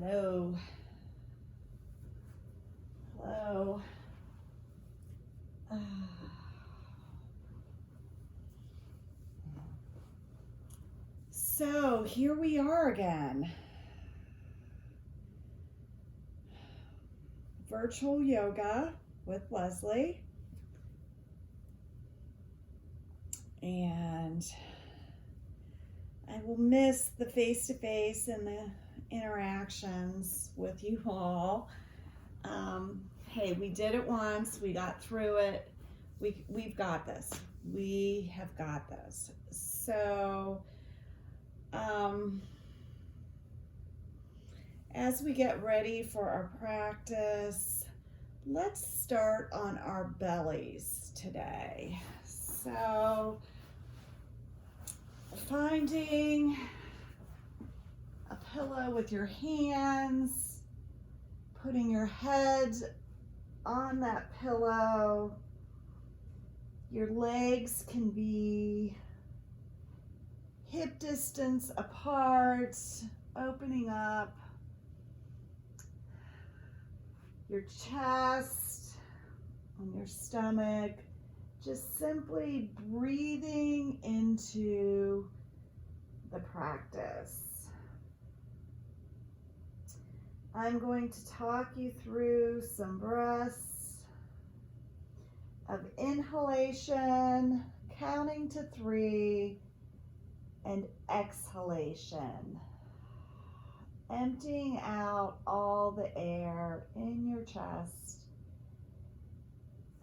Hello. Hello. So here we are again. Virtual yoga with Leslie. And I will miss the face-to-face and the interactions with you all. Hey, we did it once. We got through it. We've got this. We have got this. So, as we get ready for our practice, let's start on our bellies today. So, finding a pillow with your hands, putting your head on that pillow. Your legs can be hip distance apart, opening up your chest and your stomach, just simply breathing into the practice. I'm going to talk you through some breaths of inhalation, counting to 3, and exhalation, emptying out all the air in your chest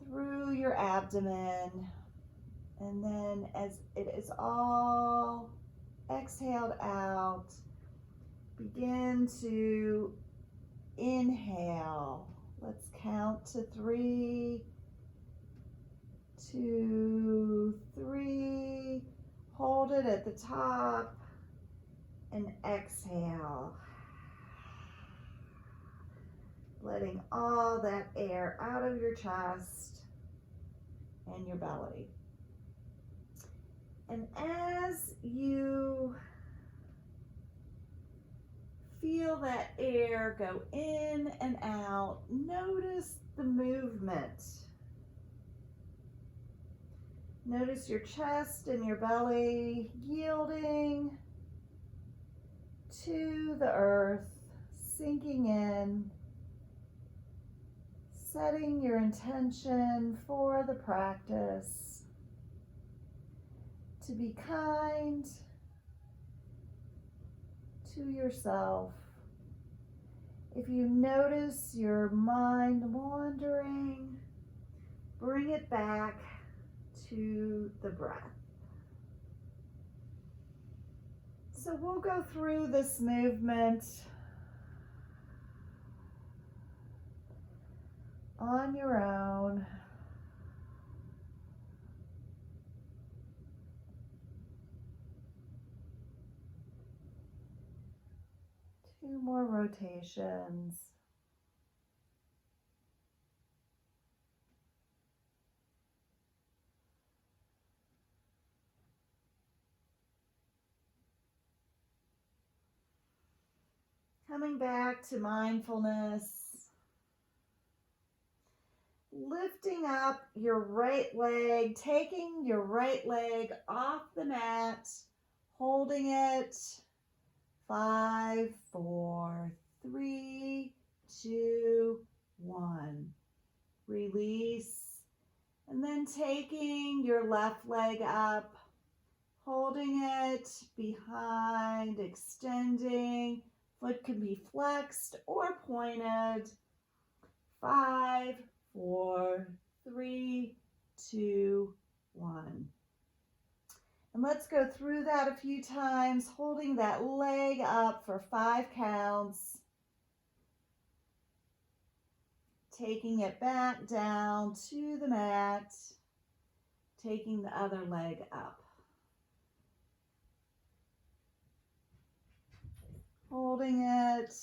through your abdomen, and then as it is all exhaled out, begin to inhale. Let's count to 3, 2, 3. Hold it at the top and exhale. Letting all that air out of your chest and your belly. And as you feel that air go in and out, notice the movement. Notice your chest and your belly yielding to the earth, sinking in, setting your intention for the practice to be kind to yourself. If you notice your mind wandering, bring it back to the breath. So we'll go through this movement on your own. Two more rotations. Coming back to mindfulness, lifting up your right leg, taking your right leg off the mat, holding it. 5, 4, 3, 2, 1. Release. And then taking your left leg up, holding it behind, extending. Foot can be flexed or pointed. 5, 4, 3, 2, 1. And let's go through that a few times, holding that leg up for 5 counts. Taking it back down to the mat, taking the other leg up. Holding it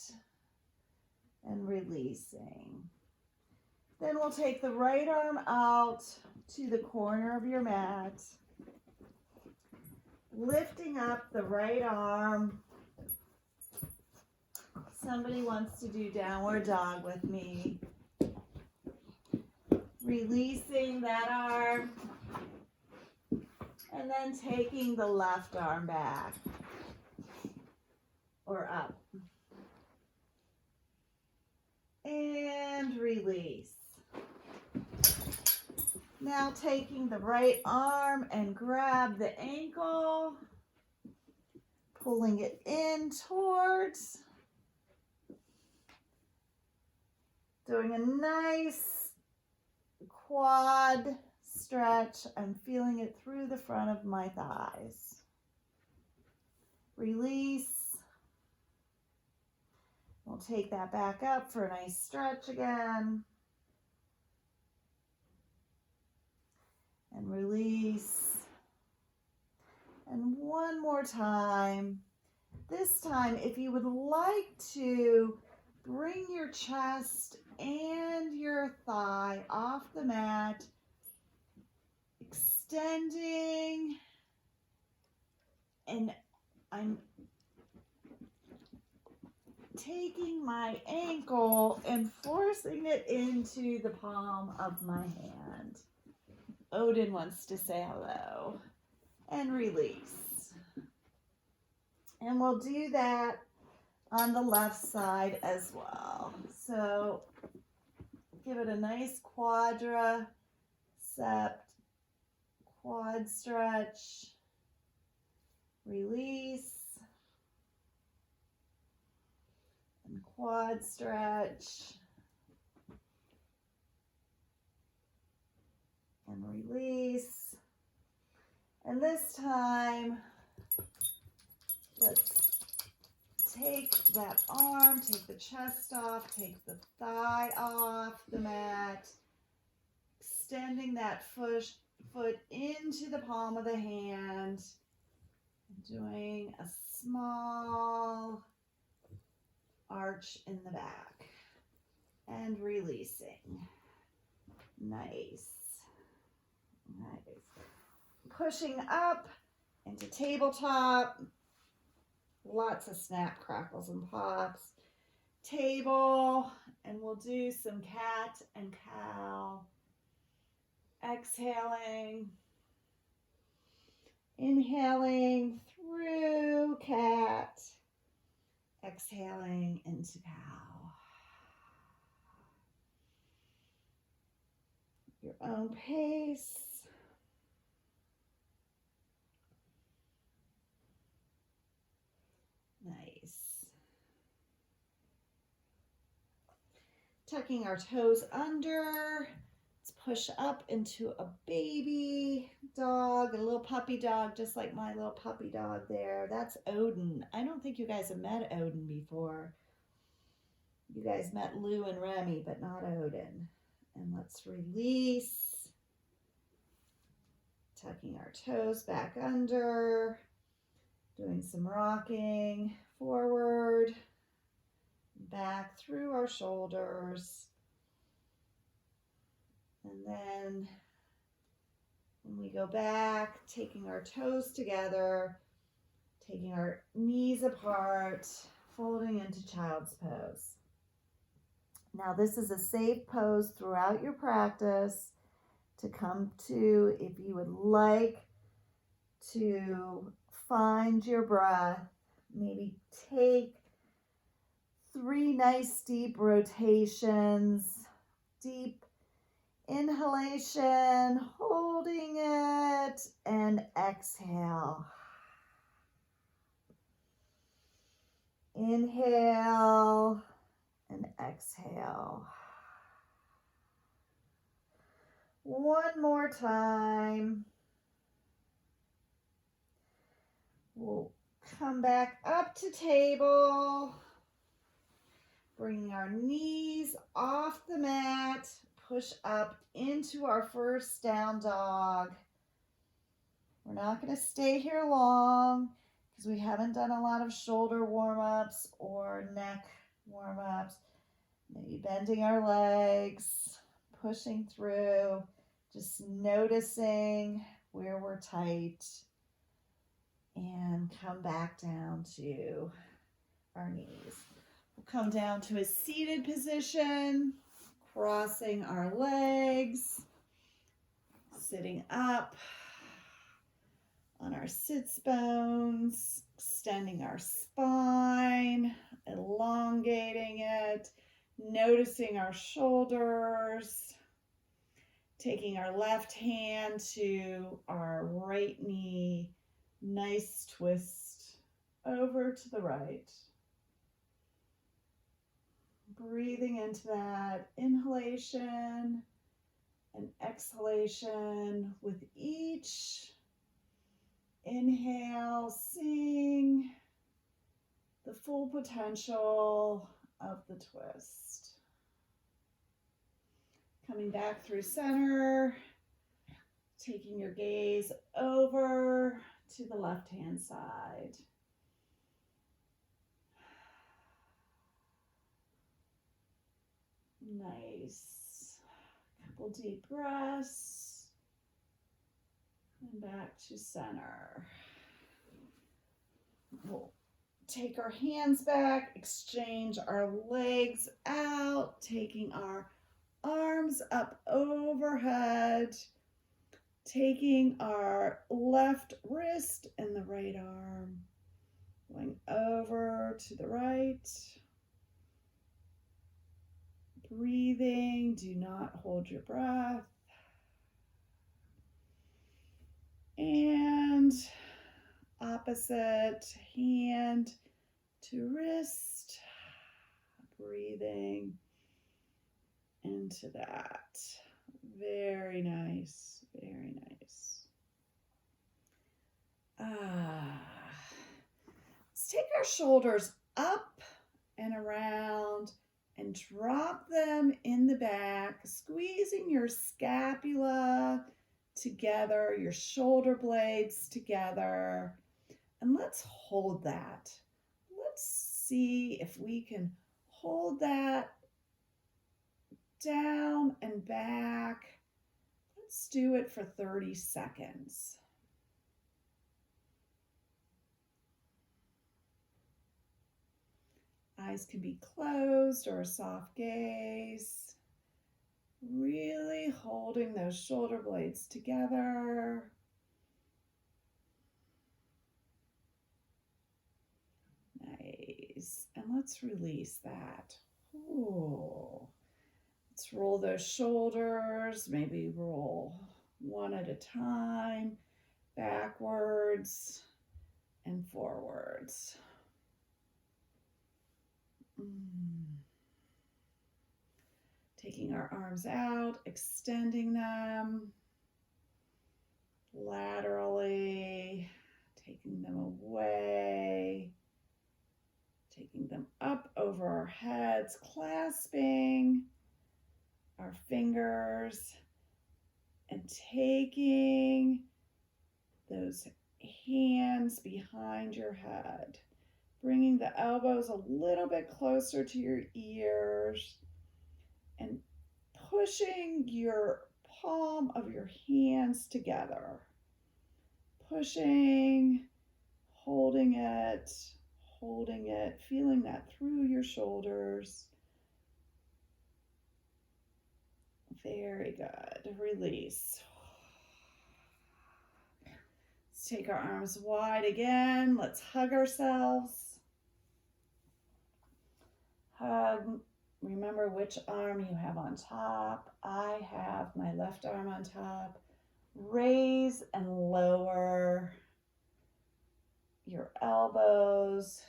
and releasing. Then we'll take the right arm out to the corner of your mat, lifting up the right arm, Somebody wants to do downward dog with me. Releasing that arm. And then taking the left arm back. Or up. And release. Now taking the right arm and grab the ankle. Pulling it in towards. Doing a nice quad stretch. I'm feeling it through the front of my thighs. Release. We'll take that back up for a nice stretch again. And release. And one more time. This time, if you would like to bring your chest and your thigh off the mat, extending, and I'm taking my ankle and forcing it into the palm of my hand. Odin wants to say hello. And release. And we'll do that on the left side as well. So give it a nice quadricep, quad stretch. Release. And quad stretch. And release. And this time, let's take that arm, take the chest off, take the thigh off the mat, extending that foot into the palm of the hand, doing a small arch in the back, and releasing. Nice. Nice. Pushing up into tabletop. Lots of snap, crackles, and pops. Table, and we'll do some cat and cow. Exhaling. Inhaling through cat. Exhaling into cow. Your own pace. Nice. Tucking our toes under. Let's push up into a baby dog, a little puppy dog, just like my little puppy dog there. That's Odin. I don't think you guys have met Odin before. You guys met Lou and Remy, but not Odin. And let's release. Tucking our toes back under. Doing some rocking forward, back through our shoulders. And then when we go back, taking our toes together, taking our knees apart, folding into child's pose. Now this is a safe pose throughout your practice to come to if you would like to find your breath. Maybe take 3 nice deep rotations. Deep inhalation, holding it, and exhale. Inhale and exhale. One more time. We'll come back up to table, bringing our knees off the mat, push up into our first down dog. We're not going to stay here long because we haven't done a lot of shoulder warm-ups or neck warm-ups. Maybe bending our legs, pushing through, just noticing where we're tight. And come back down to our knees. We'll come down to a seated position, crossing our legs, sitting up on our sits bones, extending our spine, elongating it, noticing our shoulders, taking our left hand to our right knee, nice twist over to the right. Breathing into that inhalation and exhalation with each inhale, seeing the full potential of the twist. Coming back through center, taking your gaze over to the left-hand side. Nice. Couple deep breaths. And back to center. We'll take our hands back, exchange our legs out, taking our arms up overhead, taking our left wrist and the right arm, going over to the right. Breathing, do not hold your breath. And opposite hand to wrist, breathing into that. Very nice, very nice. Let's take our shoulders up and around and drop them in the back, squeezing your scapula together, your shoulder blades together, and let's hold that. Let's see if we can hold that down and back. Let's do it for 30 seconds. Eyes can be closed or a soft gaze. Really holding those shoulder blades together. Nice. And let's release that. Ooh. Let's roll those shoulders. Maybe roll one at a time, backwards and forwards. Taking our arms out, extending them laterally, taking them away, taking them up over our heads, clasping our fingers and taking those hands behind your head, bringing the elbows a little bit closer to your ears and pushing your palm of your hands together. Pushing, holding it, feeling that through your shoulders. Very good. Release. Let's take our arms wide again. Let's hug ourselves. Hug. Remember which arm you have on top. I have my left arm on top. Raise and lower your elbows.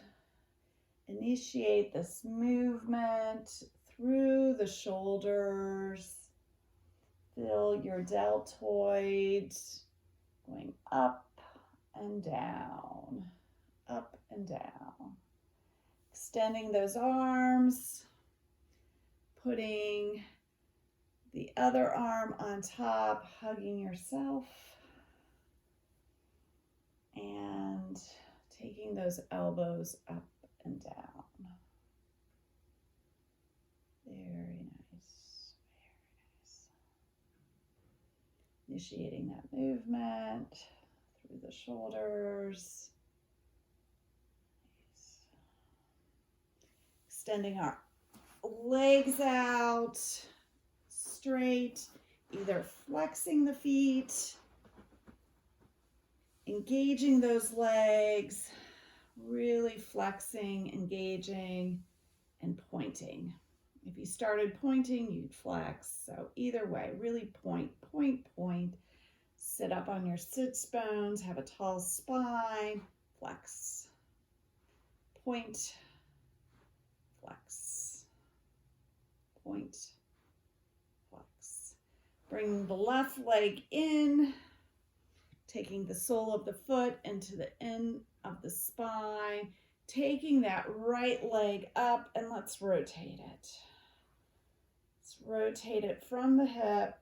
Initiate this movement through the shoulders. Feel your deltoid going up and down, up and down. Extending those arms. Putting the other arm on top, hugging yourself, and taking those elbows up and down. Very nice, very nice. Initiating that movement through the shoulders. Extending our legs out straight, either flexing the feet, engaging those legs, really flexing, engaging, and pointing. If you started pointing, you'd flex. So either way, really point, point, point. Sit up on your sits bones, have a tall spine, flex. Point, flex. Point, flex. Bring the left leg in, taking the sole of the foot into the end of the spine, taking that right leg up, and let's rotate it. Let's rotate it from the hip,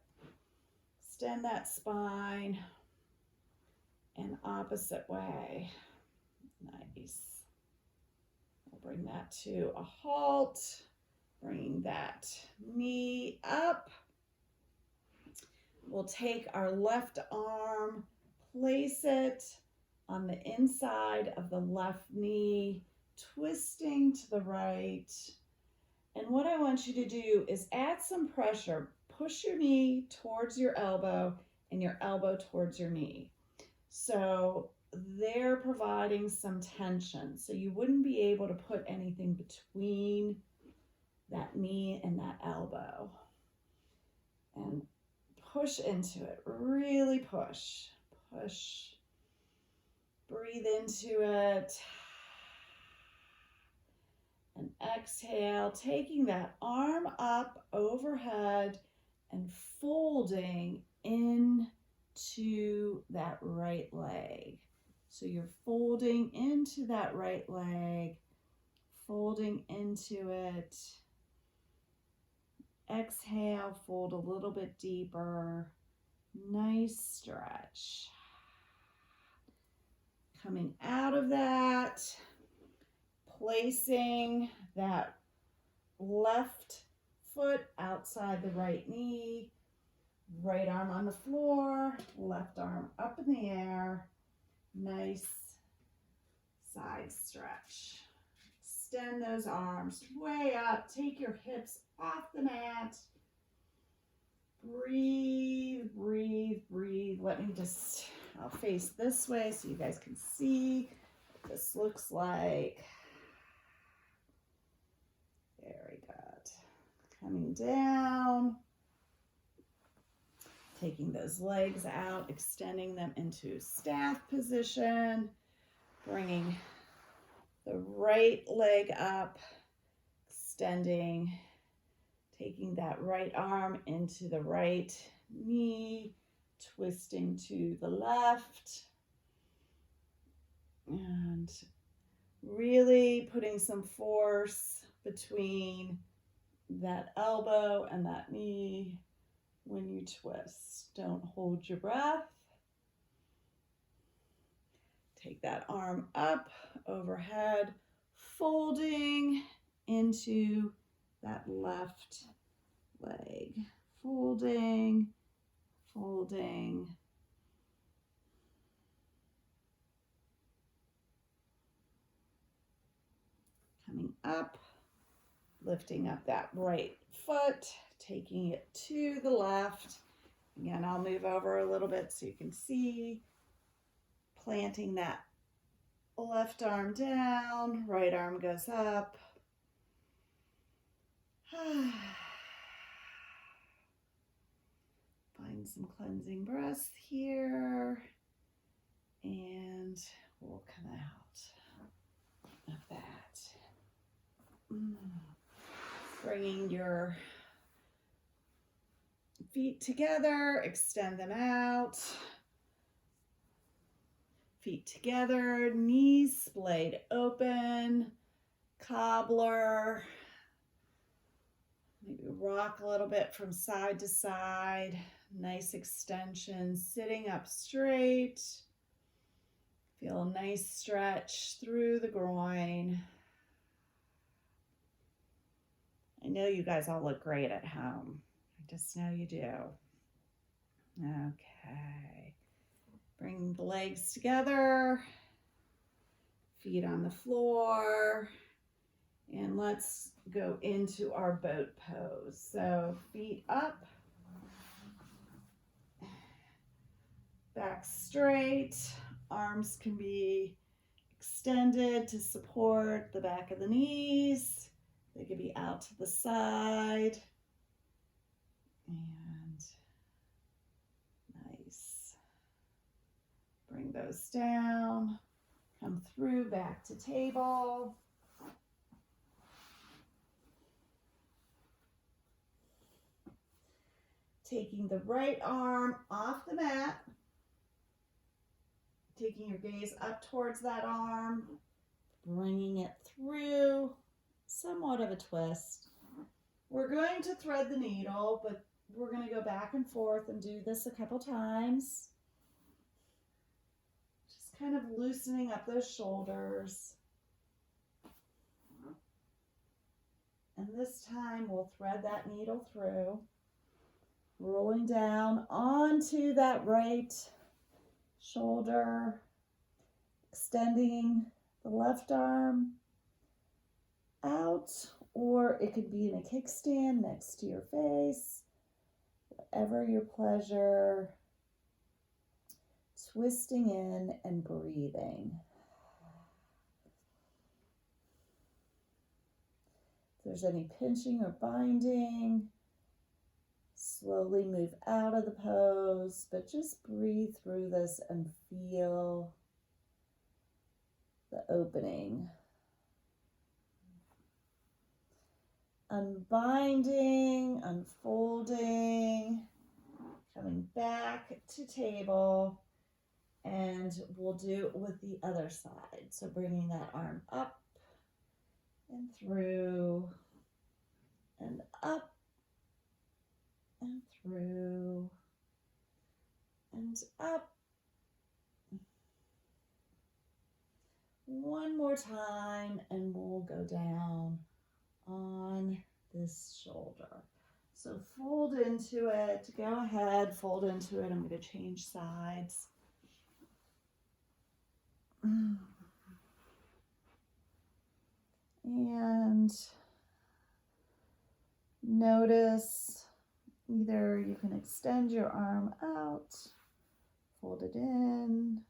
extend that spine, and opposite way. Nice. We'll bring that to a halt, bringing that knee up. We'll take our left arm, place it on the inside of the left knee, twisting to the right. And what I want you to do is add some pressure. Push your knee towards your elbow and your elbow towards your knee. So they're providing some tension. So you wouldn't be able to put anything between that knee and that elbow. And push into it, really push, push. Breathe into it. And exhale, taking that arm up overhead and folding into that right leg. So you're folding into that right leg, folding into it. Exhale, fold a little bit deeper. Nice stretch. Coming out of that, placing that left foot outside the right knee, right arm on the floor, left arm up in the air. Nice side stretch. Extend those arms way up. Take your hips off the mat. Breathe, breathe, breathe. I'll face this way so you guys can see what this looks like. Very good. Coming down. Taking those legs out, extending them into staff position. Bringing the right leg up, extending, taking that right arm into the right knee, twisting to the left, and really putting some force between that elbow and that knee when you twist. Don't hold your breath. Take that arm up overhead, folding into that left leg. Folding, folding. Coming up, lifting up that right foot, taking it to the left. Again, I'll move over a little bit so you can see. Planting that left arm down, right arm goes up. Find some cleansing breaths here, and we'll come out of that. Bringing your feet together, extend them out. Feet together, knees splayed open, cobbler. Maybe rock a little bit from side to side. Nice extension, sitting up straight. Feel a nice stretch through the groin. I know you guys all look great at home. I just know you do. Okay. Bring the legs together, feet on the floor, And let's go into our boat pose. So feet up, back straight, arms can be extended to support the back of the knees. They could be out to the side. And nice. Bring those down. Come through back to table. Taking the right arm off the mat. Taking your gaze up towards that arm. Bringing it through. Somewhat of a twist. We're going to thread the needle, but we're going to go back and forth and do this a couple times. Just kind of loosening up those shoulders. And this time we'll thread that needle through, rolling down onto that right shoulder, extending the left arm out, or it could be in a kickstand next to your face, whatever your pleasure. Twisting in and breathing. If there's any pinching or binding, slowly move out of the pose, but just breathe through this and feel the opening. Unbinding, unfolding, coming back to table, and we'll do it with the other side. So bringing that arm up and through, and up, and through, and up. One more time, and we'll go down on this shoulder. So fold into it. Go ahead, fold into it. I'm going to change sides. And notice either you can extend your arm out, fold it in,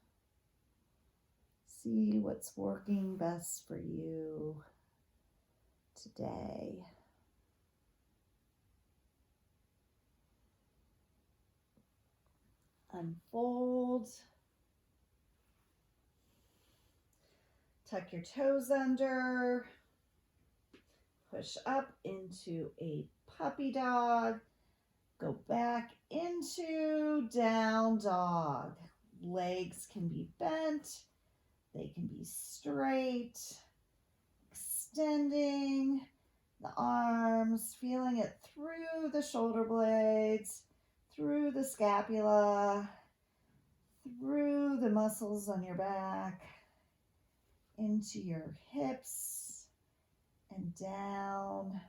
see what's working best for you today. Unfold. Tuck your toes under. Push up into a puppy dog. Go back into down dog. Legs can be bent. They can be straight. Extending the arms, feeling it through the shoulder blades, through the scapula, through the muscles on your back, into your hips, and down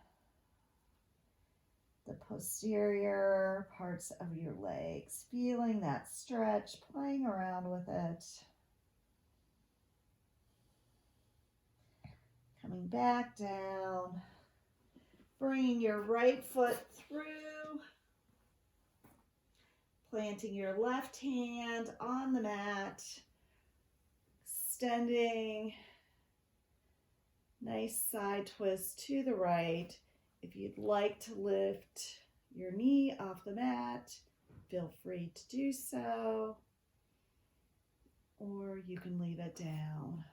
the posterior parts of your legs, feeling that stretch, playing around with it. Coming back down, bringing your right foot through, planting your left hand on the mat, extending, nice side twist to the right. If you'd like to lift your knee off the mat, feel free to do so, or you can leave it down.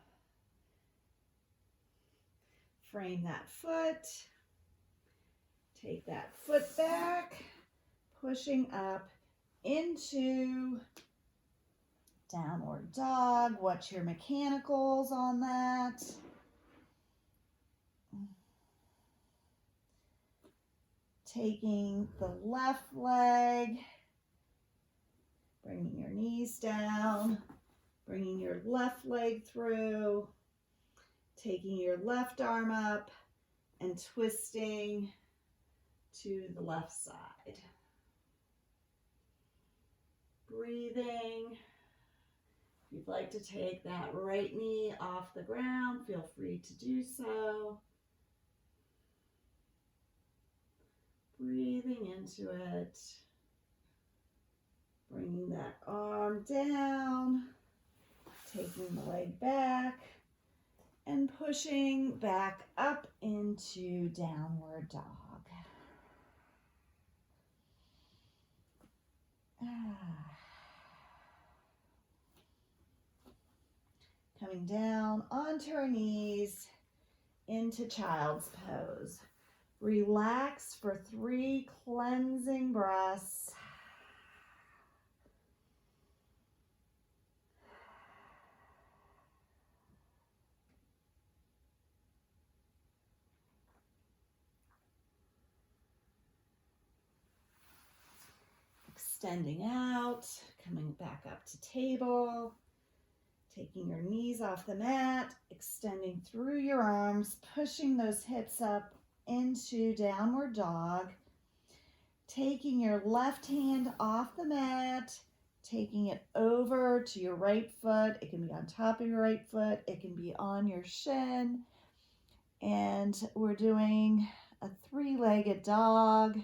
Frame that foot, take that foot back, pushing up into downward dog. Watch your mechanicals on that. Taking the left leg, bringing your knees down, bringing your left leg through, taking your left arm up and twisting to the left side. Breathing. If you'd like to take that right knee off the ground, feel free to do so. into it. Bringing that arm down, taking the leg back, and pushing back up into downward dog. Coming down onto our knees into child's pose. Relax for 3 cleansing breaths. Extending out, coming back up to table, taking your knees off the mat, extending through your arms, pushing those hips up into downward dog, taking your left hand off the mat, taking it over to your right foot. It can be on top of your right foot, it can be on your shin, and we're doing a 3-legged dog.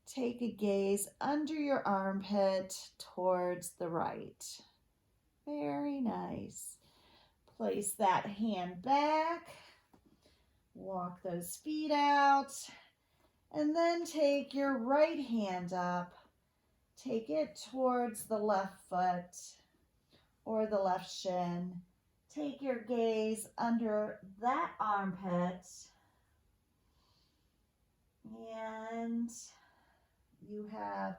Take a gaze under your armpit towards the right. Very nice. Place that hand back. Walk those feet out. And then take your right hand up. Take it towards the left foot or the left shin. Take your gaze under that armpit. And you have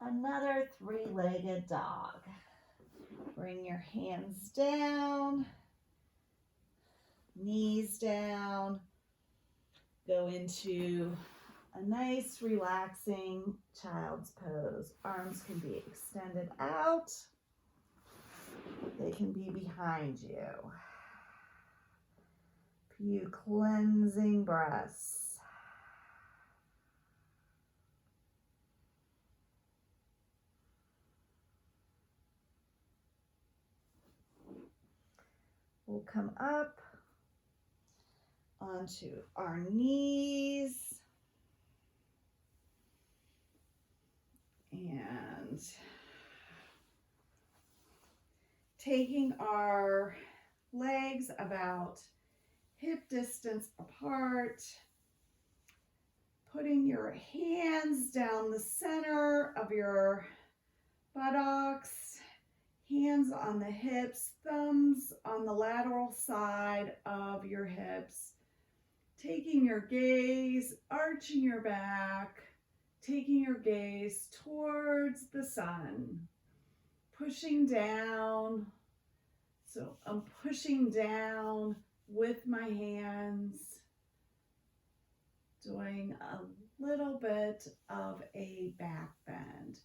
another 3-legged dog. Bring your hands down, knees down. Go into a nice relaxing child's pose. Arms can be extended out. They can be behind you. Few cleansing breaths. We'll come up onto our knees and taking our legs about hip distance apart, putting your hands down the center of your buttocks, hands on the hips, thumbs on the lateral side of your hips. Taking your gaze, arching your back, taking your gaze towards the sun. Pushing down. So I'm pushing down with my hands, doing a little bit of a back bend.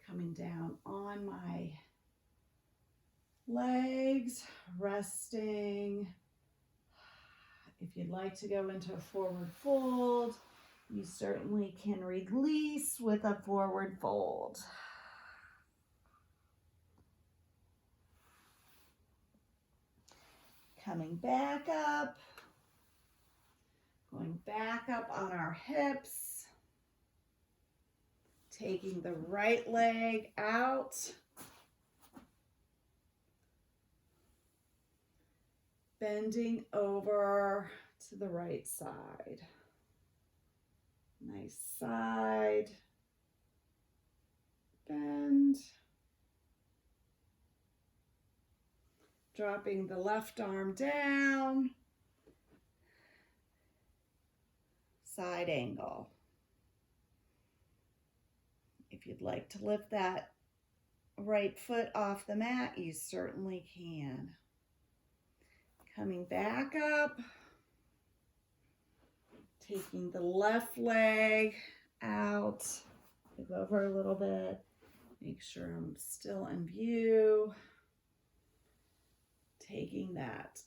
Coming down on my legs, resting. If you'd like to go into a forward fold, you certainly can release with a forward fold. Coming back up, going back up on our hips, taking the right leg out, bending over to the right side. Nice side bend. Dropping the left arm down. Side angle. If you'd like to lift that right foot off the mat, you certainly can. Coming back up, taking the left leg out, move over a little bit, make sure I'm still in view, taking that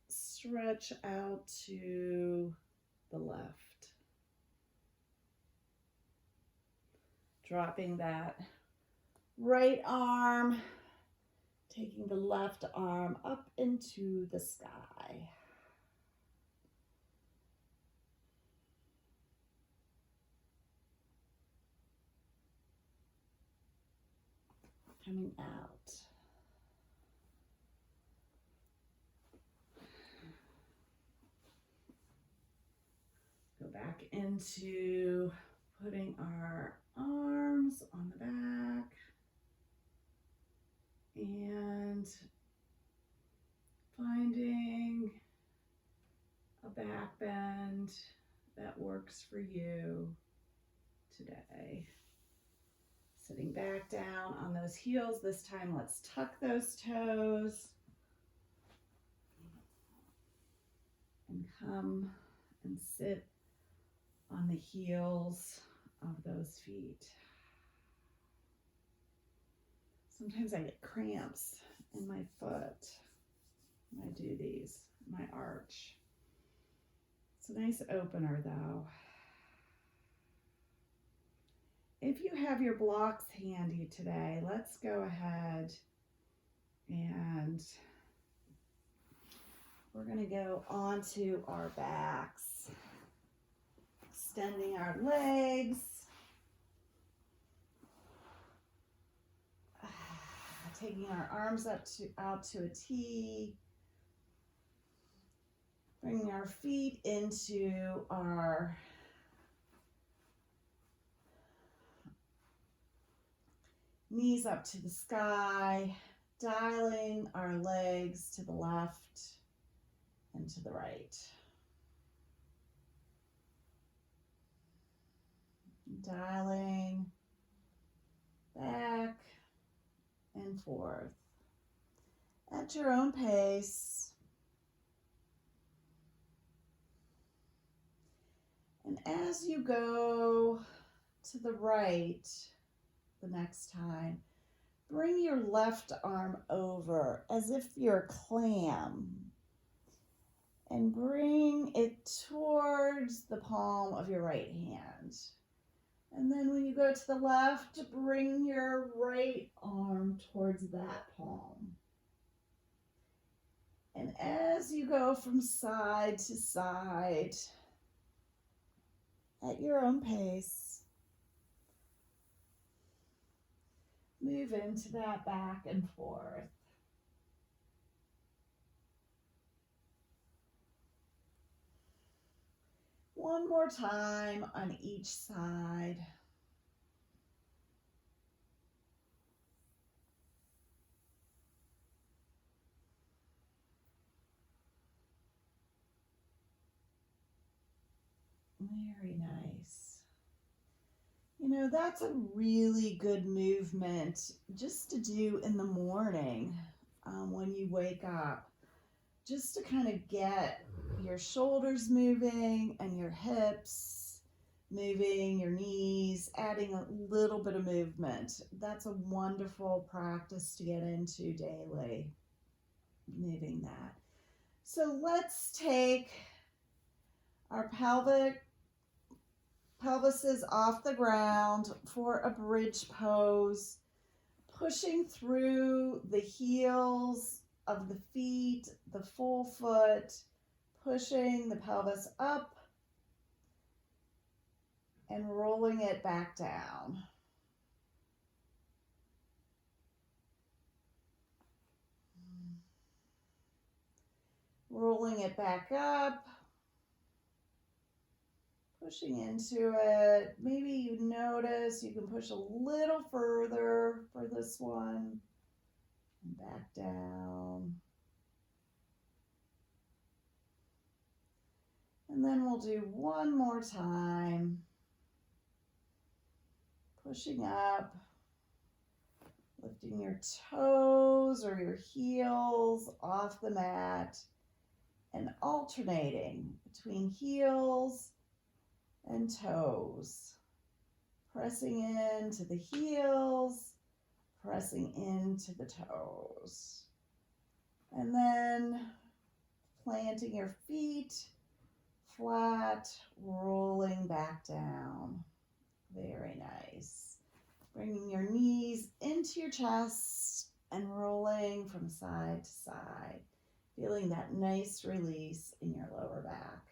stretch out to the left, dropping that right arm, taking the left arm up into the sky. coming out. Go back into putting our arms on the back and finding a back bend that works for you today. Sitting back down on those heels. This time, let's tuck those toes and come and sit on the heels of those feet. Sometimes I get cramps in my foot when I do these, my arch. It's a nice opener though. If you have your blocks handy today, let's go ahead and we're going to go onto our backs, extending our legs, taking our arms out to a T, bringing our feet into our knees up to the sky, dialing our legs to the left and to the right. Dialing back and forth at your own pace. And as you go to the right the next time, bring your left arm over as if you're a clam and bring it towards the palm of your right hand. And then when you go to the left, bring your right arm towards that palm. And as you go from side to side, at your own pace, move into that back and forth. One more time on each side. Very nice. You know, that's a really good movement just to do in the morning when you wake up, just to kind of get your shoulders moving and your hips moving, your knees, adding a little bit of movement. That's a wonderful practice to get into daily, moving that. So let's take our pelvises off the ground for a bridge pose, pushing through the heels of the feet, the full foot, pushing the pelvis up and rolling it back down. Rolling it back up, pushing into it. Maybe you notice you can push a little further for this one. And back down. And then we'll do one more time. Pushing up, lifting your toes or your heels off the mat and alternating between heels and toes. Pressing into the heels, pressing into the toes. And then planting your feet flat, rolling back down. Very nice. Bringing your knees into your chest and rolling from side to side. Feeling that nice release in your lower back.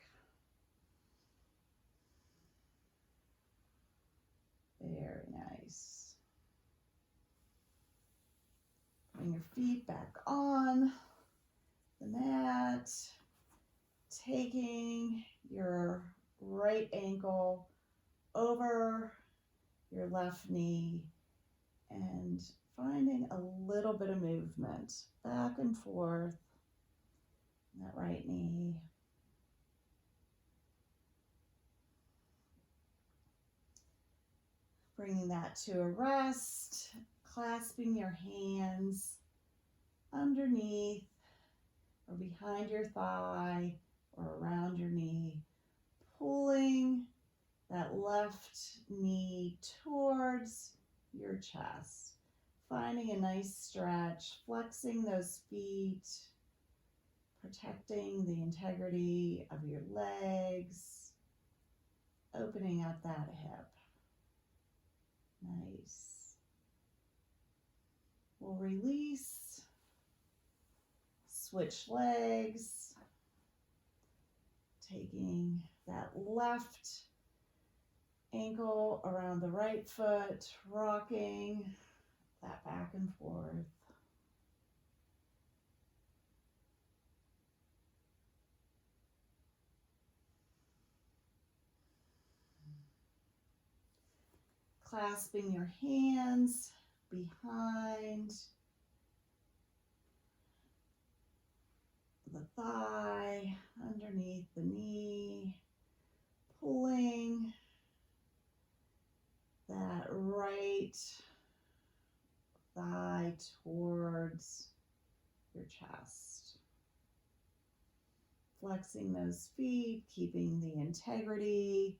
Very nice. your feet back on the mat, taking your right ankle over your left knee and finding a little bit of movement back and forth in that right knee. Bringing that to a rest, clasping your hands underneath or behind your thigh or around your knee, pulling that left knee towards your chest, finding a nice stretch, flexing those feet, protecting the integrity of your legs, opening up that hip. Nice. We'll release, switch legs, taking that left ankle around the right foot, rocking that back and forth. Clasping your hands behind the thigh, underneath the knee, pulling that right thigh towards your chest. Flexing those feet, keeping the integrity.